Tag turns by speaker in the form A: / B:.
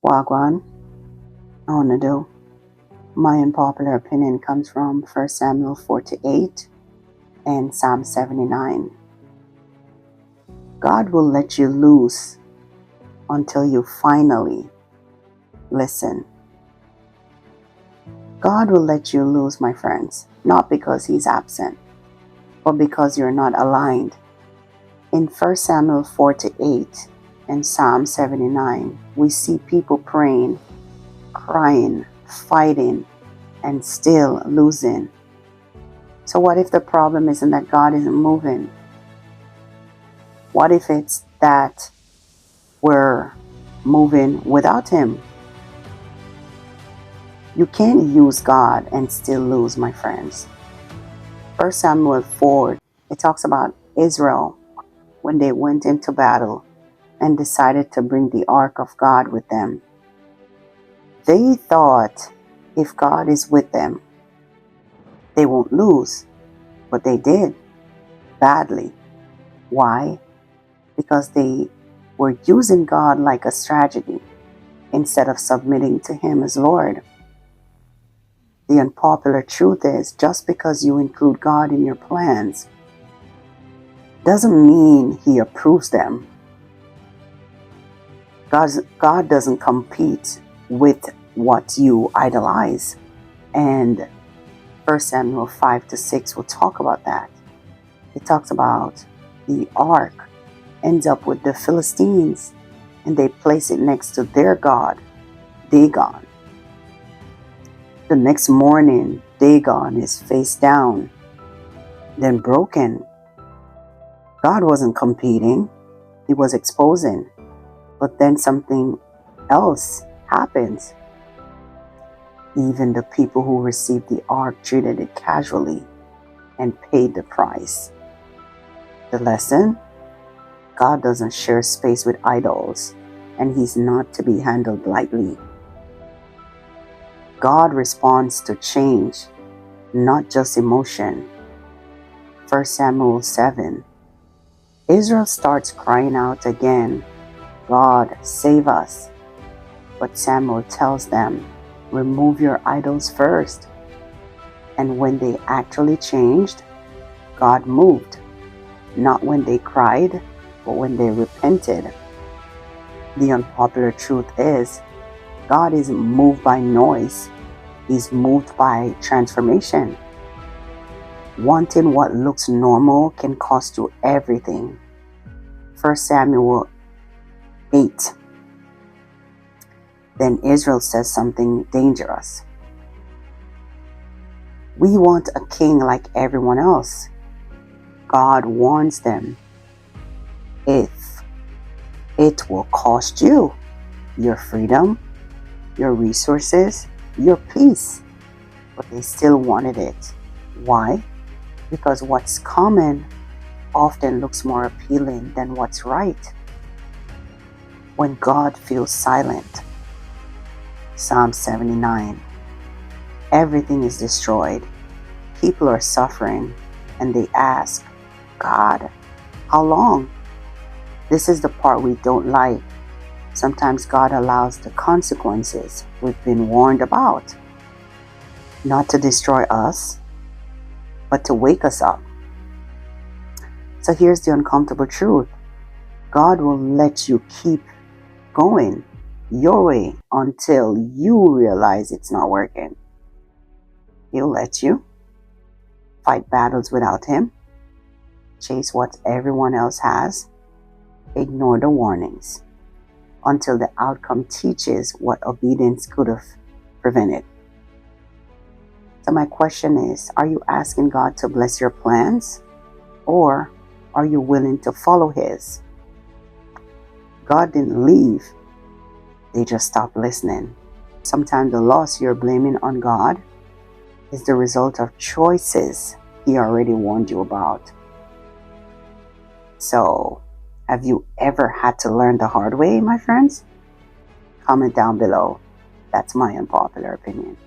A: Wagwan, I want to do. My unpopular opinion comes from 1 Samuel 48 and Psalm 79. God will let you loose until you finally listen. God will let you loose, my friends, not because He's absent, but because you're not aligned. In 1 Samuel 48 and Psalm 79, we see people praying, crying, fighting, and still losing. So what if the problem isn't that God isn't moving? What if it's that we're moving without Him? You can't use God and still lose, my friends. 1 Samuel 4, it talks about Israel when they went into battle and decided to bring the Ark of God with them. They thought if God is with them, they won't lose, but they did badly. Why? Because they were using God like a strategy instead of submitting to Him as Lord. The unpopular truth is just because you include God in your plans doesn't mean He approves them. God doesn't compete with what you idolize. And 1 Samuel 5-6 will talk about that. It talks about the ark ends up with the Philistines and they place it next to their god, Dagon. The next morning, Dagon is face down, then broken. God wasn't competing, He was exposing. But then something else happens. Even the people who received the ark treated it casually and paid the price. The lesson? God doesn't share space with idols, and He's not to be handled lightly. God responds to change, not just emotion. 1 Samuel 7. Israel starts crying out again, God, save us. But Samuel tells them, remove your idols first. And when they actually changed, God moved. Not when they cried, but when they repented. The unpopular truth is, God isn't moved by noise. He's moved by transformation. Wanting what looks normal can cost you everything. 1 Samuel 8. Then Israel says something dangerous. We want a king like everyone else. God warns them, if it will cost you your freedom, your resources, your peace. But they still wanted it. Why? Because what's common often looks more appealing than what's right. When God feels silent. Psalm 79. Everything is destroyed. People are suffering, and they ask, God, how long? This is the part we don't like. Sometimes God allows the consequences we've been warned about. Not to destroy us, but to wake us up. So here's the uncomfortable truth. God will let you keep going your way until you realize it's not working. He'll let you fight battles without Him, chase what everyone else has, ignore the warnings, until the outcome teaches what obedience could have prevented. So my question is, are you asking God to bless your plans, or are you willing to follow His? God didn't leave, they just stopped listening. Sometimes the loss you're blaming on God is the result of choices He already warned you about. So, have you ever had to learn the hard way, my friends? Comment down below. That's my unpopular opinion.